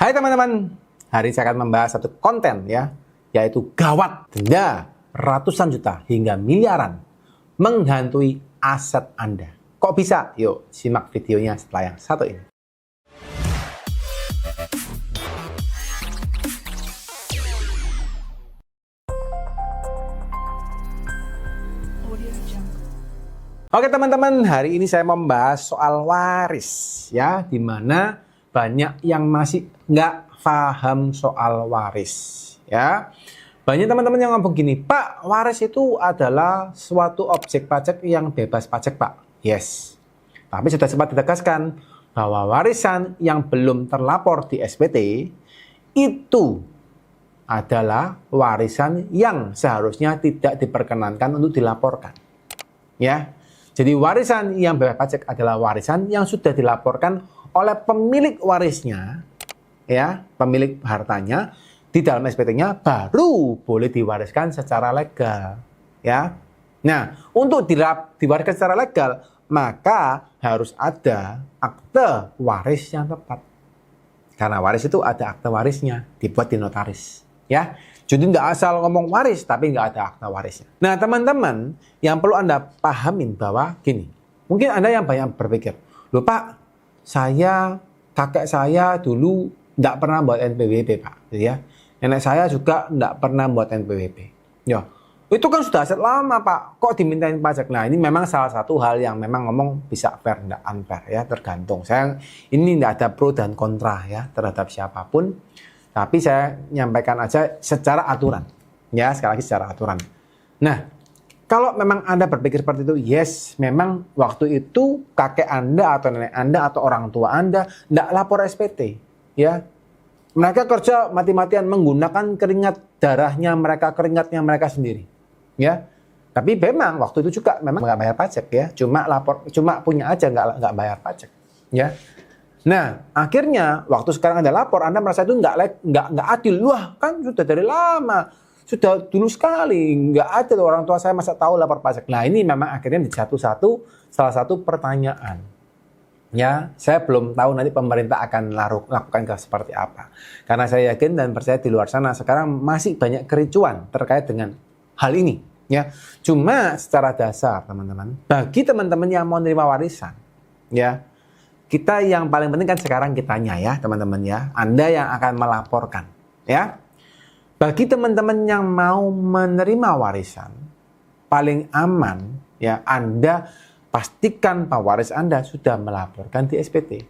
Hai teman-teman, hari ini saya akan membahas satu konten ya, yaitu gawat, denda ratusan juta hingga miliaran menghantui aset Anda. Kok bisa? Yuk simak videonya setelah yang satu ini. Oke teman-teman, hari ini saya membahas soal waris ya, dimana banyak yang masih nggak paham soal waris ya. Banyak teman-teman yang ngomong gini, Pak, waris itu adalah suatu objek pajak yang bebas pajak, Pak. Yes, tapi sudah sempat ditegaskan bahwa warisan yang belum terlapor di SPT itu adalah warisan yang seharusnya tidak diperkenankan untuk dilaporkan ya. Jadi warisan yang bebas pajak adalah warisan yang sudah dilaporkan oleh pemilik warisnya, ya, pemilik hartanya di dalam SPT-nya baru boleh diwariskan secara legal, ya. Nah, untuk diwariskan secara legal, maka harus ada akte waris yang tepat. Karena waris itu ada akte warisnya, dibuat di notaris, ya. Jadi nggak asal ngomong waris, tapi nggak ada akta warisnya. Nah teman-teman, yang perlu Anda pahamin bahwa gini, mungkin Anda yang banyak berpikir, loh Pak, kakek saya dulu nggak pernah buat NPWP Pak, gitu ya. Nenek saya juga nggak pernah buat NPWP. Ya, itu kan sudah aset lama Pak, kok dimintain pajak? Nah ini memang salah satu hal yang memang ngomong bisa fair, nggak unfair ya, tergantung. Ini nggak ada pro dan kontra ya terhadap siapapun. Tapi saya nyampaikan aja secara aturan. Ya, sekali lagi secara aturan. Nah, kalau memang Anda berpikir seperti itu, yes, memang waktu itu kakek Anda atau nenek Anda atau orang tua Anda tidak lapor SPT. Ya, mereka kerja mati-matian menggunakan keringatnya mereka sendiri. Ya, tapi memang waktu itu juga memang nggak bayar pajak ya, cuma punya aja nggak bayar pajak. Ya. Nah, akhirnya waktu sekarang Anda lapor, Anda merasa itu nggak adil. Wah, kan sudah dari lama, sudah dulu sekali, nggak ada orang tua saya masa tahu lapor pajak. Nah, ini memang akhirnya salah satu pertanyaan. Ya, saya belum tahu nanti pemerintah akan lakukan seperti apa. Karena saya yakin dan percaya di luar sana sekarang masih banyak kericuan terkait dengan hal ini. Ya, cuma secara dasar teman-teman, bagi teman-teman yang mau menerima warisan, ya. Kita yang paling penting kan sekarang kitanya ya teman-teman ya. Anda yang akan melaporkan ya. Bagi teman-teman yang mau menerima warisan, paling aman ya Anda pastikan bahwa waris Anda sudah melaporkan di SPT.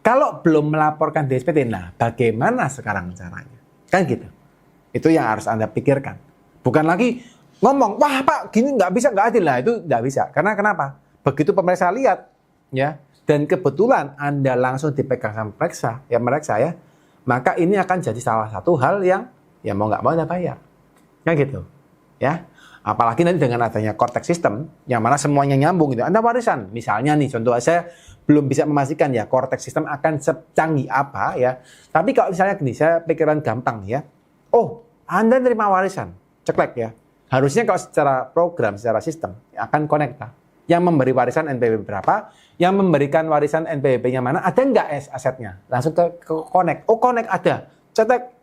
Kalau belum melaporkan di SPT, nah bagaimana sekarang caranya? Kan gitu. Itu yang harus Anda pikirkan. Bukan lagi ngomong, wah Pak gini nggak bisa, nggak adil. Lah itu nggak bisa. Karena kenapa? Begitu pemeriksa lihat ya. Dan kebetulan Anda langsung dipegang sama mereka ya, maka ini akan jadi salah satu hal yang ya mau nggak mau Anda bayar. Kan gitu. Ya. Apalagi nanti dengan adanya Cortex System, yang mana semuanya nyambung gitu. Anda warisan, misalnya nih, contoh saya belum bisa memastikan ya, Cortex System akan secanggih apa ya. Tapi kalau misalnya gini, saya pikiran gampang ya. Oh, Anda terima warisan, ceklek ya. Harusnya kalau secara program, secara sistem, akan connect. Yang memberi warisan NPWP berapa, yang memberikan warisan NPWP-nya mana, ada nggak asetnya? Langsung ke connect. Oh, connect ada. Cetek,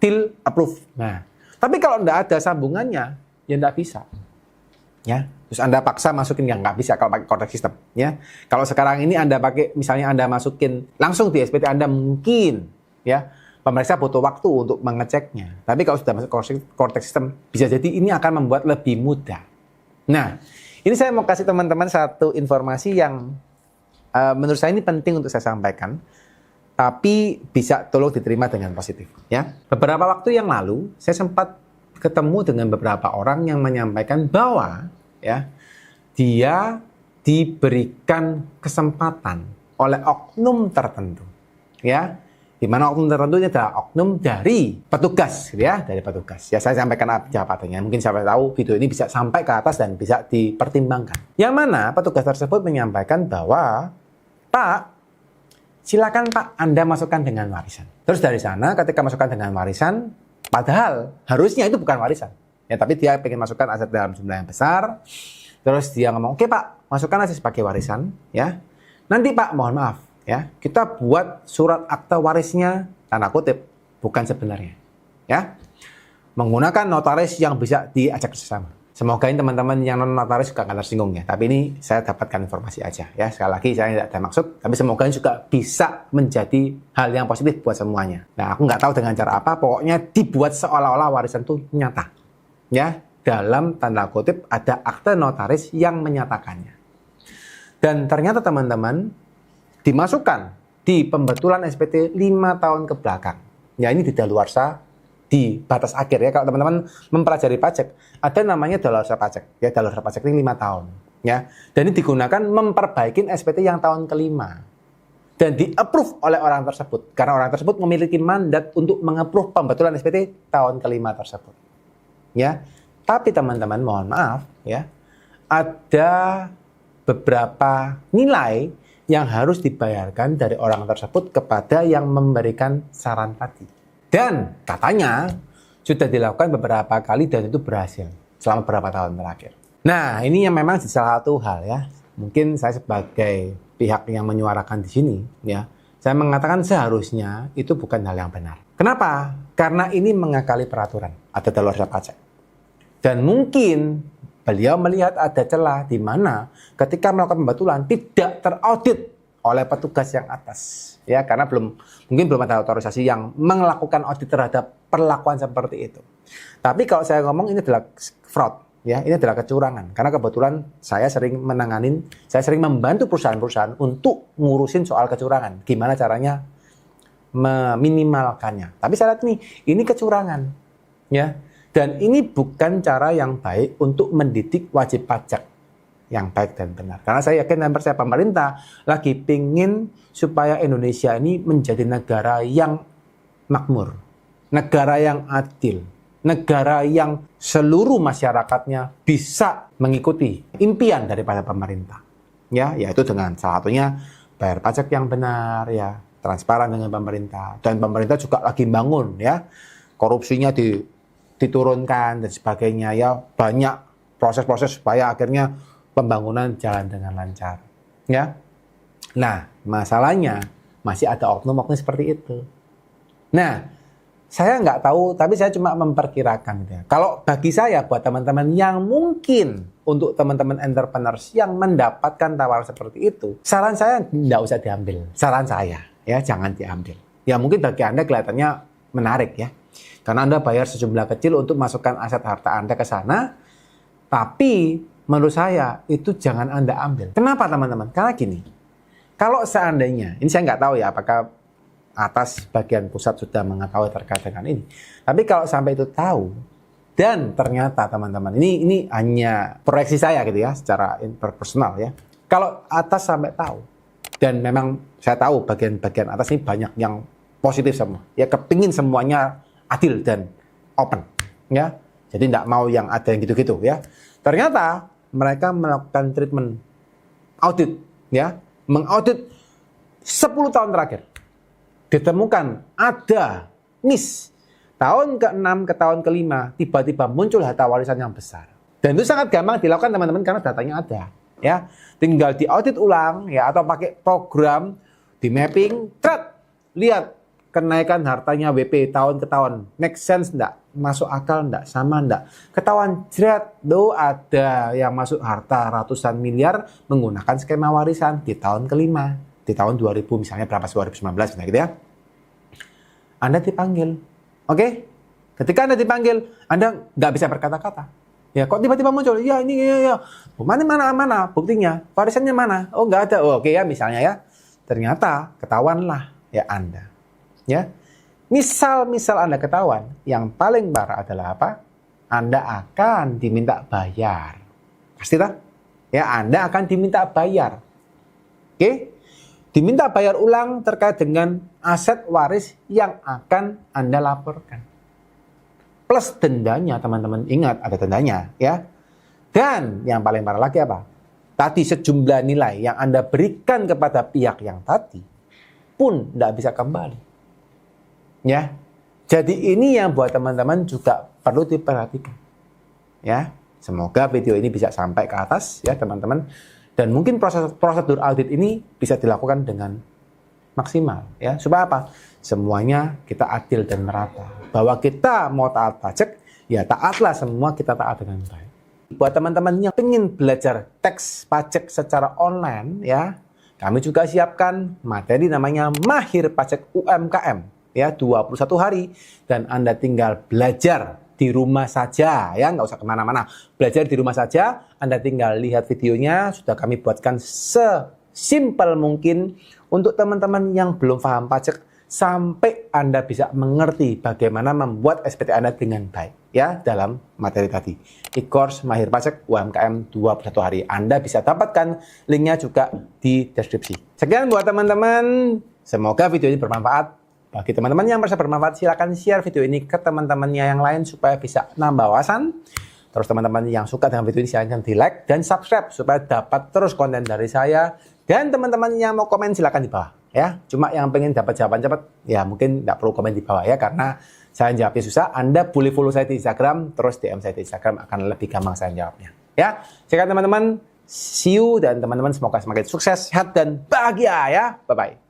deal, approve. Nah, tapi kalau nggak ada sambungannya, ya nggak bisa. Ya, terus Anda paksa masukin, ya nggak bisa kalau pakai Cortex System. Ya, kalau sekarang ini Anda pakai, misalnya Anda masukin langsung di SPT Anda mungkin, ya, pemeriksa butuh waktu untuk mengeceknya. Tapi kalau sudah masuk Cortex System, bisa jadi ini akan membuat lebih mudah. Nah, ini saya mau kasih teman-teman satu informasi yang menurut saya ini penting untuk saya sampaikan, tapi bisa tolong diterima dengan positif. Ya, beberapa waktu yang lalu saya sempat ketemu dengan beberapa orang yang menyampaikan bahwa ya dia diberikan kesempatan oleh oknum tertentu, ya. Di mana oknum tertentu ini adalah oknum dari petugas, gitu ya, dari petugas. Ya saya sampaikan apa jabatannya. Mungkin siapa tahu video ini bisa sampai ke atas dan bisa dipertimbangkan. Yang mana petugas tersebut menyampaikan bahwa, Pak, silakan Pak Anda masukkan dengan warisan. Terus dari sana ketika masukkan dengan warisan, padahal harusnya itu bukan warisan. Ya tapi dia pengen masukkan aset dalam jumlah yang besar. Terus dia ngomong, oke Pak, masukkan aja sebagai warisan, ya. Nanti Pak, mohon maaf. Ya, kita buat surat akta warisnya tanda kutip, bukan sebenarnya. Ya, menggunakan notaris yang bisa diajak bersama. Semoga ini teman-teman yang non notaris juga nggak tersinggung ya. Tapi ini saya dapatkan informasi aja ya. Sekali lagi saya tidak ada maksud, tapi semoga ini juga bisa menjadi hal yang positif buat semuanya. Nah, aku nggak tahu dengan cara apa, pokoknya dibuat seolah-olah warisan itu nyata. Ya, dalam tanda kutip ada akte notaris yang menyatakannya. Dan ternyata teman-teman dimasukkan di pembetulan SPT 5 tahun ke belakang. Ya, ini didaluarsa di batas akhir ya. Kalau teman-teman mempelajari pajak, ada namanya daluarsa pajak. Ya, daluarsa pajak ini 5 tahun. Ya, dan ini digunakan memperbaiki SPT yang tahun kelima. Dan di-approve oleh orang tersebut. Karena orang tersebut memiliki mandat untuk meng-approve pembetulan SPT tahun kelima tersebut. Ya, tapi teman-teman mohon maaf ya, ada beberapa nilai yang harus dibayarkan dari orang tersebut kepada yang memberikan saran tadi. Dan katanya sudah dilakukan beberapa kali dan itu berhasil selama beberapa tahun terakhir. Nah, ini yang memang salah satu hal ya. Mungkin saya sebagai pihak yang menyuarakan di sini ya, saya mengatakan seharusnya itu bukan hal yang benar. Kenapa? Karena ini mengakali peraturan atau daluarsa pajak. Dan mungkin beliau melihat ada celah di mana ketika melakukan pembetulan tidak teraudit oleh petugas yang atas. Ya, karena mungkin belum ada otorisasi yang melakukan audit terhadap perlakuan seperti itu. Tapi kalau saya ngomong ini adalah fraud, ya, ini adalah kecurangan. Karena kebetulan saya sering membantu perusahaan-perusahaan untuk ngurusin soal kecurangan. Gimana caranya meminimalkannya. Tapi saya lihat nih, ini kecurangan, ya. Dan ini bukan cara yang baik untuk mendidik wajib pajak yang baik dan benar. Karena saya yakin dan percaya pemerintah lagi pingin supaya Indonesia ini menjadi negara yang makmur, negara yang adil, negara yang seluruh masyarakatnya bisa mengikuti impian daripada pemerintah. Ya, yaitu dengan salah satunya bayar pajak yang benar, ya, transparan dengan pemerintah. Dan pemerintah juga lagi bangun, ya, korupsinya diturunkan dan sebagainya, ya, banyak proses-proses supaya akhirnya pembangunan jalan dengan lancar, ya. Nah, masalahnya masih ada oknum-oknum seperti itu. Nah, saya nggak tahu, tapi saya cuma memperkirakan. Ya. Kalau bagi saya, buat teman-teman yang mungkin untuk teman-teman entrepreneurs yang mendapatkan tawaran seperti itu, saran saya nggak usah diambil. Saran saya, ya, jangan diambil. Ya, mungkin bagi Anda kelihatannya menarik, ya. Karena Anda bayar sejumlah kecil untuk masukkan aset harta Anda ke sana, tapi menurut saya itu jangan Anda ambil. Kenapa teman-teman? Karena gini, kalau seandainya, ini saya nggak tahu ya apakah atas bagian pusat sudah mengetahui terkait dengan ini. Tapi kalau sampai itu tahu, dan ternyata teman-teman, ini hanya proyeksi saya gitu ya, secara personal ya. Kalau atas sampai tahu, dan memang saya tahu bagian-bagian atas ini banyak yang positif semua. Ya kepingin semuanya adil dan open. Ya, jadi nggak mau yang ada yang gitu-gitu ya. Ternyata mereka melakukan treatment audit, ya, mengaudit 10 tahun terakhir. Ditemukan ada miss. Tahun ke-6 ke tahun ke-5 tiba-tiba muncul harta warisan yang besar. Dan itu sangat gampang dilakukan teman-teman karena datanya ada, ya. Tinggal diaudit ulang ya atau pakai program di mapping, lihat kenaikan hartanya WP tahun ke tahun. Make sense enggak? Masuk akal enggak? Sama enggak? Ketahuan jret, ada yang masuk harta ratusan miliar menggunakan skema warisan di tahun kelima. Di tahun 2000 misalnya berapa, 2019 misalnya gitu ya. Anda dipanggil. Oke? Ketika Anda dipanggil, Anda nggak bisa berkata-kata. Ya, kok tiba-tiba muncul? Ya, ini, ya. Mana buktinya? Warisannya mana? Oh, nggak ada. Oh, oke ya, misalnya ya. Ternyata ketahuanlah ya Anda. Ya, misal Anda ketahuan, yang paling parah adalah apa? Anda akan diminta bayar. Pasti tak? Ya, Anda akan diminta bayar. Oke? Diminta bayar ulang terkait dengan aset waris yang akan Anda laporkan. Plus dendanya, teman-teman. Ingat, ada dendanya, ya. Dan yang paling parah lagi apa? Tadi sejumlah nilai yang Anda berikan kepada pihak yang tadi pun tidak bisa kembali. Ya, jadi ini yang buat teman-teman juga perlu diperhatikan. Ya, semoga video ini bisa sampai ke atas ya teman-teman. Dan mungkin prosedur audit ini bisa dilakukan dengan maksimal ya. Supaya apa? Semuanya kita adil dan merata. Bahwa kita mau taat pajak, ya taatlah semua kita taat dengan baik. Buat teman-teman yang ingin belajar teks pajak secara online ya, kami juga siapkan materi namanya Mahir Pajak UMKM ya, 21 hari dan Anda tinggal belajar di rumah saja ya, nggak usah kemana-mana. Belajar di rumah saja, Anda tinggal lihat videonya, sudah kami buatkan sesimpel mungkin untuk teman-teman yang belum paham pajak, sampai Anda bisa mengerti bagaimana membuat SPT Anda dengan baik ya dalam materi tadi. E-course Mahir Pajak UMKM 21 hari. Anda bisa dapatkan linknya juga di deskripsi. Sekian buat teman-teman. Semoga video ini bermanfaat. Bagi teman-teman yang merasa bermanfaat, silakan share video ini ke teman-temannya yang lain supaya bisa nambah wawasan. Terus teman-teman yang suka dengan video ini silahkan di like dan subscribe supaya dapat terus konten dari saya. Dan teman-teman yang mau komen silakan di bawah ya. Cuma yang pengen dapat jawaban cepat ya mungkin nggak perlu komen di bawah ya, karena saya jawabnya susah. Anda boleh follow saya di Instagram, terus DM saya di Instagram, akan lebih gampang saya jawabnya ya. Sekian teman-teman, see you, dan teman-teman semoga semakin sukses, sehat dan bahagia ya. Bye bye.